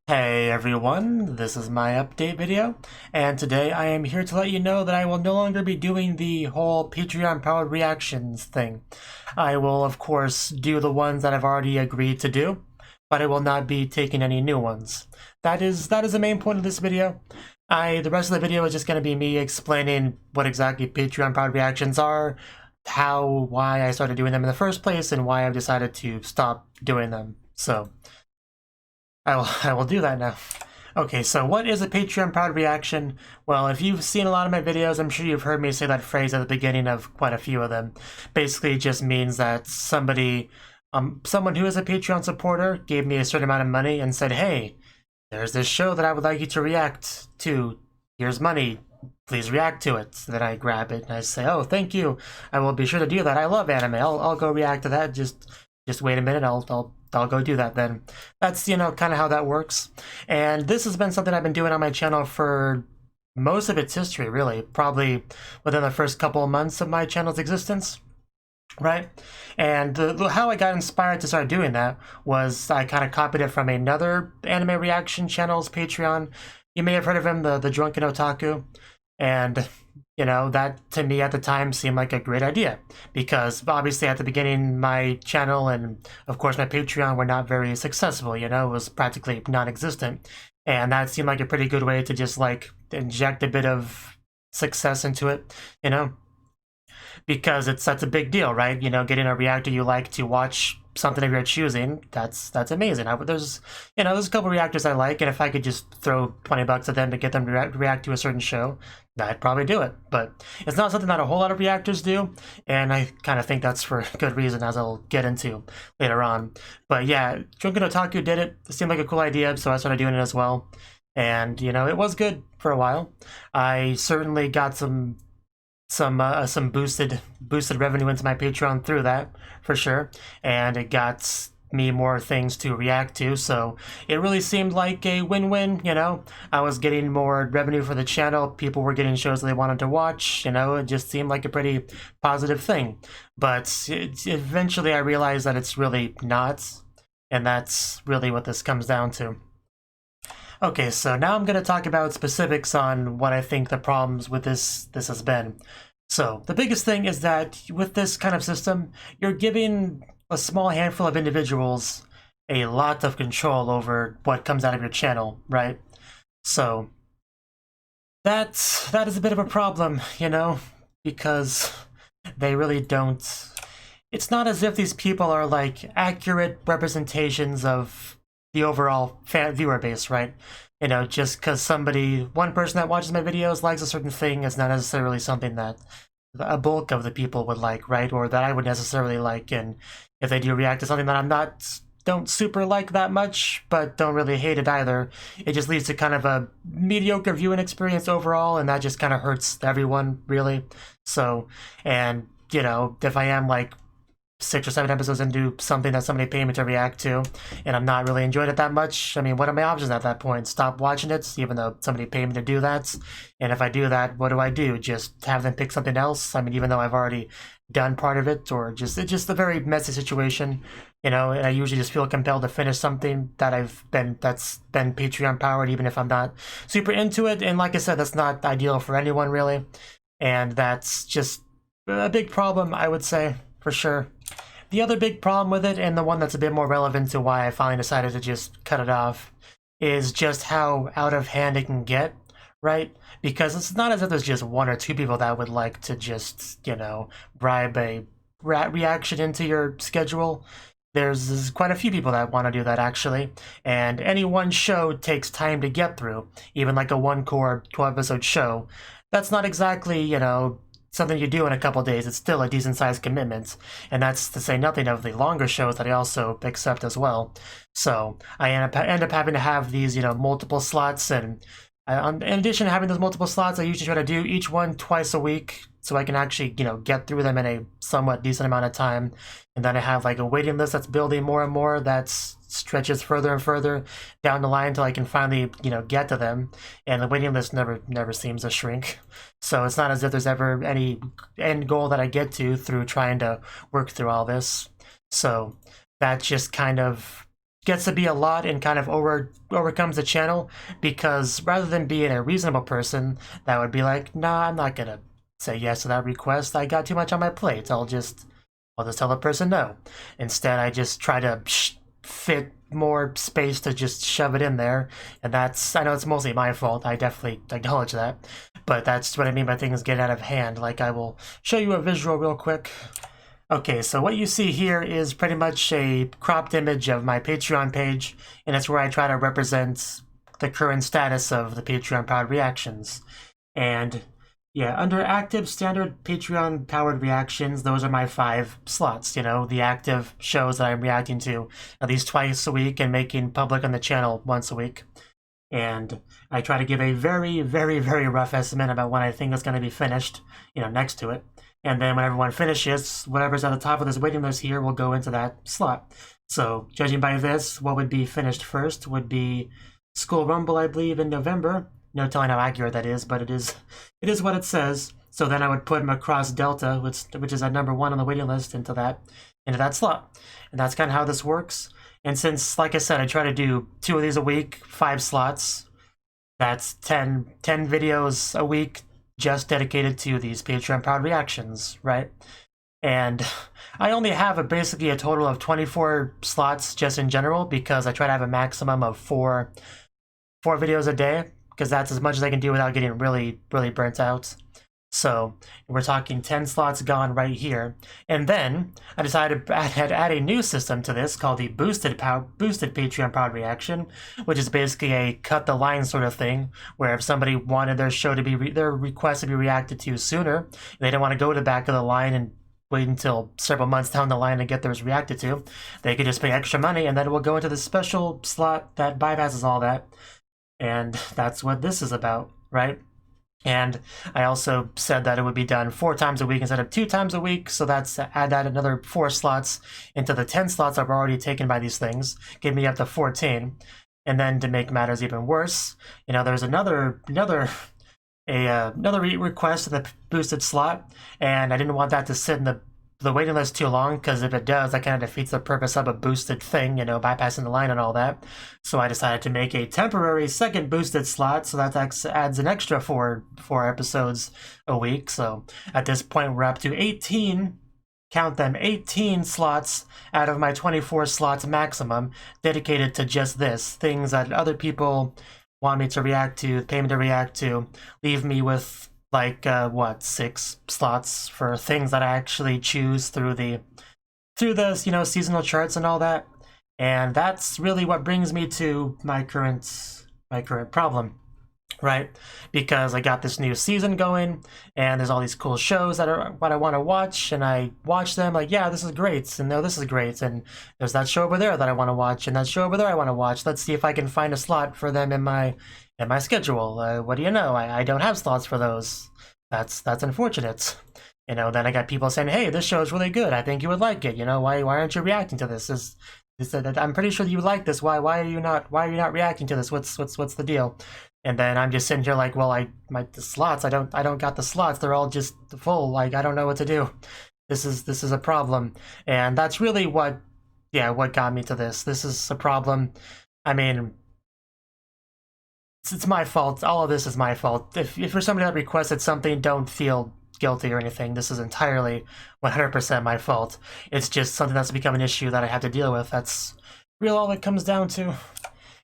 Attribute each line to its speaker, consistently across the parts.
Speaker 1: Hey everyone, this is my update video, and today I am here to let you know that I will no longer be doing the whole Patreon-powered reactions thing. I will, of course, do the ones that I've already agreed to do, but I will not be taking any new ones. That is the main point of this video. The rest of the video is just going to be me explaining what exactly Patreon-powered reactions are, why I started doing them in the first place, and why I've decided to stop doing them. So I will do that now. Okay, so what is a Patreon-powered reaction? Well, if you've seen a lot of my videos, I'm sure you've heard me say that phrase at the beginning of quite a few of them. Basically, it just means that someone who is a Patreon supporter gave me a certain amount of money and said, hey, there's this show that I would like you to react to. Here's money. Please react to it. So then I grab it and I say, oh, thank you. I will be sure to do that. I love anime. I'll go react to that. Just wait a minute. I'll go do that then. That's, kind of how that works. And this has been something I've been doing on my channel for most of its history, really. Probably within the first couple of months of my channel's existence, right? And how I got inspired to start doing that was I kind of copied it from another anime reaction channel's Patreon. You may have heard of him, the Drunken Otaku. And that to me at the time seemed like a great idea because obviously at the beginning my channel and of course my Patreon were not very successful, it was practically non-existent. And that seemed like a pretty good way to just like inject a bit of success into it, because that's a big deal, right? Getting a reactor you like to watch something of your choosing, that's amazing. There's a couple reactors I like, and if I could just throw $20 at them to get them to react to a certain show, I'd probably do it. But it's not something that a whole lot of reactors do, and I kind of think that's for good reason, as I'll get into later on. But yeah, Drunken Otaku did it. It seemed like a cool idea, so I started doing it as well. And it was good for a while. I certainly got some boosted revenue into my Patreon through that, for sure, and it got me more things to react to, so it really seemed like a win-win. I was getting more revenue for the channel, people were getting shows they wanted to watch, it just seemed like a pretty positive thing. But eventually I realized that it's really not, and that's really what this comes down to. Okay, so now I'm going to talk about specifics on what I think the problems with this has been. So, the biggest thing is that with this kind of system, you're giving a small handful of individuals a lot of control over what comes out of your channel, right? So, that is a bit of a problem, because they really don't... It's not as if these people are like accurate representations of the overall viewer base, right? Just because one person that watches my videos likes a certain thing is not necessarily something that a bulk of the people would like, right? Or that I would necessarily like. And if they do react to something that don't super like that much, but don't really hate it either, it just leads to kind of a mediocre viewing experience overall, and that just kind of hurts everyone, really. So, and, if I am like 6 or 7 episodes into something that somebody paid me to react to, and I'm not really enjoying it that much, I mean, what are my options at that point? Stop watching it, even though somebody paid me to do that? And if I do that, what do? Just have them pick something else? I mean, even though I've already done part of it, or it's just a very messy situation, and I usually just feel compelled to finish something that's been Patreon powered, even if I'm not super into it. And like I said, that's not ideal for anyone, really. And that's just a big problem, I would say, for sure. The other big problem with it, and the one that's a bit more relevant to why I finally decided to just cut it off, is just how out of hand it can get, right? Because it's not as if there's just 1 or 2 people that would like to just, bribe a reaction into your schedule. There's quite a few people that want to do that, actually. And any one show takes time to get through, even like a 1-core 12-episode show. That's not exactly, something you do in a couple days. It's still a decent-sized commitment, and that's to say nothing of the longer shows that I also accept as well. So I end up having to have these, multiple slots, and in addition to having those multiple slots, I usually try to do each one twice a week, so I can actually, get through them in a somewhat decent amount of time. And then I have like a waiting list that's building more and more, that stretches further and further down the line until I can finally, get to them. And the waiting list never seems to shrink. So it's not as if there's ever any end goal that I get to through trying to work through all this. So that just kind of gets to be a lot and kind of overcomes the channel, because rather than being a reasonable person that would be like, nah, I'm not gonna say yes to that request, I got too much on my plate, I'll just tell the person no. Instead, I just try to fit more space to just shove it in there, and that's, I know it's mostly my fault, I definitely acknowledge that, but that's what I mean by things getting out of hand. Like, I will show you a visual real quick. Okay, so what you see here is pretty much a cropped image of my Patreon page, and it's where I try to represent the current status of the Patreon powered reactions. And yeah, under active standard Patreon powered reactions, those are my 5 slots, you know, the active shows that I'm reacting to at least twice a week and making public on the channel once a week. And I try to give a very, very, very rough estimate about when I think it's going to be finished, you know, next to it. And then when everyone finishes, whatever's at the top of this waiting list here will go into that slot. So judging by this, what would be finished first would be School Rumble, I believe, in November. No telling how accurate that is, but it is what it says. So then I would put Macross Delta, which is at number 1 on the waiting list, into that slot. And that's kind of how this works. And since, like I said, I try to do 2 of these a week, 5 slots, that's 10 videos a week just dedicated to these Patreon powered reactions, right? And I only have basically a total of 24 slots just in general, because I try to have a maximum of 4 videos a day, because that's as much as I can do without getting really, really burnt out. So we're talking 10 slots gone right here. And then I decided to add a new system to this called the boosted Patreon powered reaction, which is basically a cut the line sort of thing, where if somebody wanted their show to be their request to be reacted to sooner, and they didn't want to go to the back of the line and wait until several months down the line to get theirs reacted to, they could just pay extra money, and then it will go into the special slot that bypasses all that. And that's what this is about, right? And I also said that it would be done 4 times a week instead of 2 times a week, so that's add that another 4 slots into the 10 slots that were already taken by these things, give me up to 14. And then to make matters even worse, you know, there's another request in the boosted slot, and I didn't want that to sit in the waiting list too long, because if it does, that kind of defeats the purpose of a boosted thing, you know, bypassing the line and all that. So I decided to make a temporary second boosted slot, so that adds an extra 4 episodes a week. So at this point, we're up to 18, count them, 18 slots out of my 24 slots maximum dedicated to just this, things that other people want me to react to, pay me to react to, leave me with like 6 slots for things that I actually choose through the you know, seasonal charts and all that. And that's really what brings me to my current problem, right? Because I got this new season going, and there's all these cool shows that are what I want to watch, and I watch them like, yeah, this is great, and no, this is great, and there's that show over there that I want to watch, and that show over there I want to watch. Let's see if I can find a slot for them in my schedule. What do you know? I don't have slots for those. That's unfortunate. You know, then I got people saying, hey, this show is really good. I think you would like it. You know, why aren't you reacting to this? I'm pretty sure you would like this. Why are you not reacting to this? What's the deal? And then I'm just sitting here like, well, the slots, I don't got the slots. They're all just full. Like, I don't know what to do. This is a problem. And that's really what got me to this. This is a problem. I mean, it's my fault. All of this is my fault. If you're somebody that requested something, don't feel guilty or anything. This is entirely 100% my fault. It's just something that's become an issue that I have to deal with. That's really all it comes down to.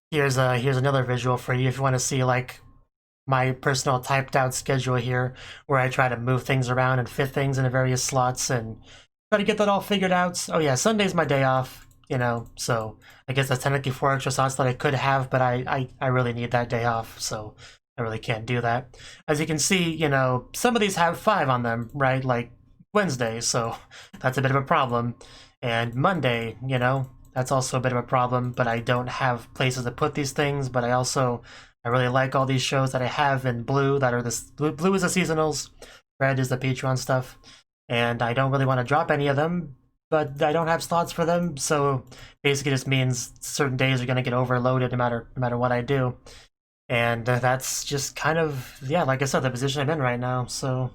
Speaker 1: Here's another visual for you if you want to see like my personal typed out schedule here, where I try to move things around and fit things into various slots and try to get that all figured out. Oh yeah, Sunday's my day off, you know, so I guess that's technically 4 extra slots that I could have, but I really need that day off, so I really can't do that. As you can see, you know, some of these have 5 on them, right? Like Wednesday, so that's a bit of a problem. And Monday, you know, that's also a bit of a problem, but I don't have places to put these things, but I really like all these shows that I have in blue that are blue is the seasonals, red is the Patreon stuff, and I don't really want to drop any of them, but I don't have slots for them, so basically just means certain days are going to get overloaded no matter what I do. And that's just kind of, yeah, like I said, the position I'm in right now, so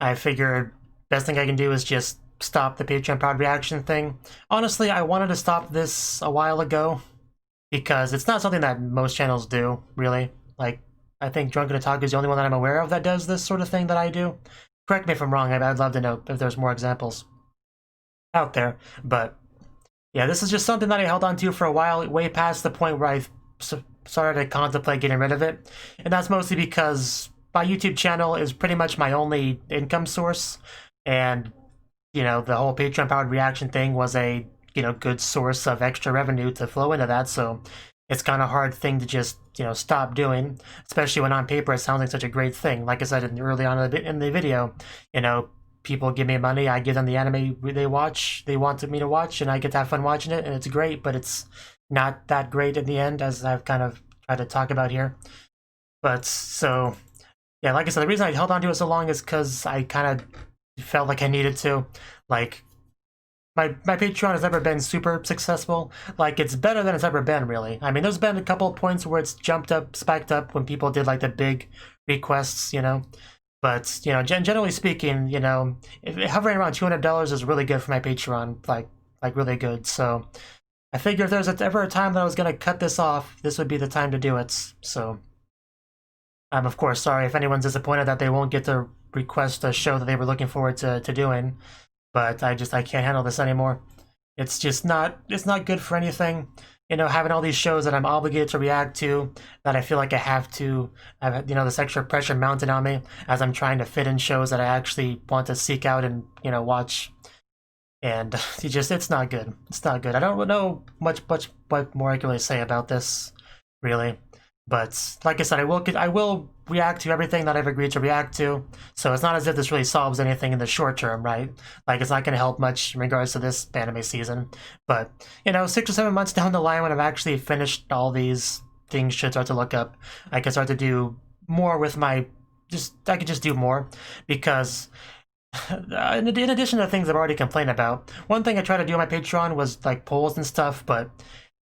Speaker 1: I figured best thing I can do is just stop the Patreon Proud Reaction thing. Honestly, I wanted to stop this a while ago because it's not something that most channels do, really. Like, I think Drunken Otaku is the only one that I'm aware of that does this sort of thing that I do. Correct me if I'm wrong, I'd love to know if there's more examples out there. But yeah, this is just something that I held on to for a while, way past the point where I started to contemplate getting rid of it. And that's mostly because my YouTube channel is pretty much my only income source. And, you know, the whole Patreon powered reaction thing was a, you know, good source of extra revenue to flow into that. So it's kind of a hard thing to just, you know, stop doing, especially when on paper it sounds like such a great thing. Like I said early on in the video, you know, people give me money, I give them the anime they wanted me to watch, and I get to have fun watching it, and it's great, but it's not that great in the end, as I've kind of tried to talk about here. But, so, yeah, like I said, the reason I held on to it so long is because I kind of felt like I needed to. Like, my Patreon has never been super successful. Like, it's better than it's ever been, really. I mean, there's been a couple of points where it's jumped up, spiked up when people did, like, the big requests, you know? But, you know, generally speaking, you know, hovering around $200 is really good for my Patreon, like really good. So I figured if there's ever a time that I was going to cut this off, this would be the time to do it. So I'm, of course, sorry if anyone's disappointed that they won't get to request a show that they were looking forward to doing. But I can't handle this anymore. It's just it's not good for anything. You know, having all these shows that I'm obligated to react to, that I feel like I have to, you know, this extra pressure mounted on me as I'm trying to fit in shows that I actually want to seek out and, you know, watch. And it's not good. It's not good. I don't know much what more I can really say about this, really. But like I said, I will react to everything that I've agreed to react to. So it's not as if this really solves anything in the short term, right? Like, it's not going to help much in regards to this anime season. But, you know, 6 or 7 months down the line, when I've actually finished all these things, should start to look up, I can start to do more with my I could just do more, because in addition to things I've already complained about, one thing I tried to do on my Patreon was like polls and stuff, but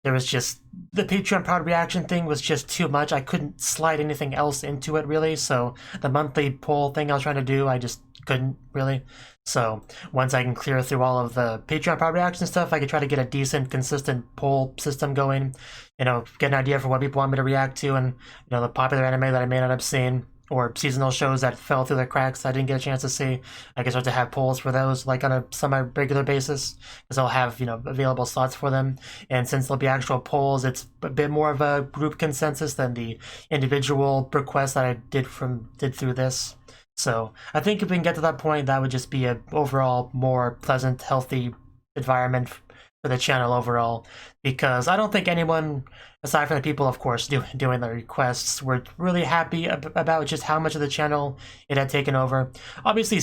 Speaker 1: there was just, the Patreon Proud Reaction thing was just too much. I couldn't slide anything else into it, really, so the monthly poll thing I was trying to do, I just couldn't, really. So once I can clear through all of the Patreon Proud Reaction stuff, I could try to get a decent, consistent poll system going, you know, get an idea for what people want me to react to, and, you know, the popular anime that I may not have seen, or seasonal shows that fell through the cracks I didn't get a chance to see. I can start to have polls for those, like, on a semi-regular basis, because I'll have, you know, available slots for them. And since there'll be actual polls, it's a bit more of a group consensus than the individual requests that I did through this. So I think if we can get to that point, that would just be a overall more pleasant, healthy environment for the channel overall, because I don't think anyone, aside from the people, of course, doing the requests, were really happy about just how much of the channel it had taken over. Obviously,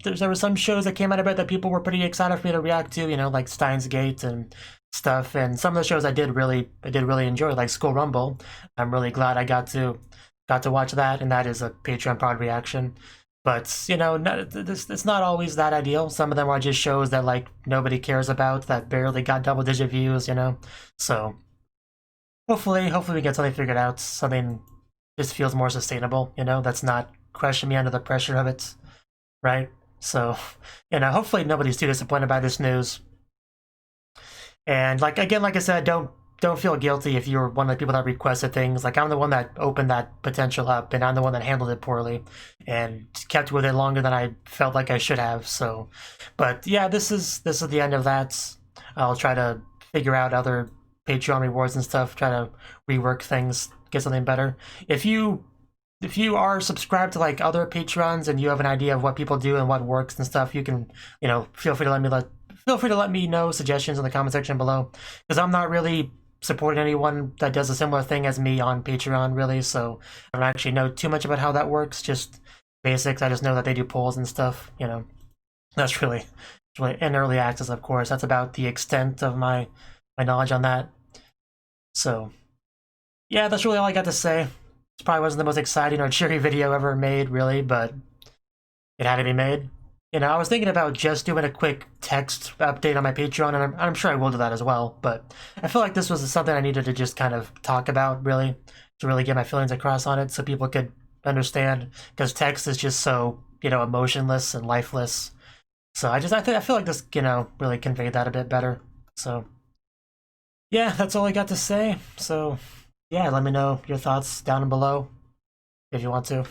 Speaker 1: there were some shows that came out of it that people were pretty excited for me to react to, you know, like Steins Gate and stuff, and some of the shows I did really enjoy, like School Rumble. I'm really glad I got to watch that, and that is a Patreon Proud reaction. But, you know, it's not always that ideal. Some of them are just shows that, like, nobody cares about, that barely got double-digit views, you know? So hopefully we get something figured out, something just feels more sustainable, you know, that's not crushing me under the pressure of it, right? So, you know, hopefully nobody's too disappointed by this news. And, like, again, like I said, don't feel guilty if you're one of the people that requested things. Like, I'm the one that opened that potential up, and I'm the one that handled it poorly and kept with it longer than I felt like I should have. So, but yeah, this is the end of that. I'll try to figure out other Patreon rewards and stuff, try to rework things, get something better. If you are subscribed to, like, other Patrons and you have an idea of what people do and what works and stuff, you can, you know, feel free to let me know suggestions in the comment section below, because I'm not really supporting anyone that does a similar thing as me on Patreon, really, so I don't actually know too much about how that works, just basics. I just know that they do polls and stuff, you know. That's really in early access, of course. That's about the extent of my knowledge on that. So yeah, that's really all I got to say. This probably wasn't the most exciting or cheery video ever made, really, but it had to be made. You know, I was thinking about just doing a quick text update on my Patreon, and I'm sure I will do that as well, but I feel like this was something I needed to just kind of talk about, really, to really get my feelings across on it so people could understand, because text is just so, you know, emotionless and lifeless. So I feel like this, really conveyed that a bit better. So yeah, that's all I got to say. So yeah, let me know your thoughts down below if you want to.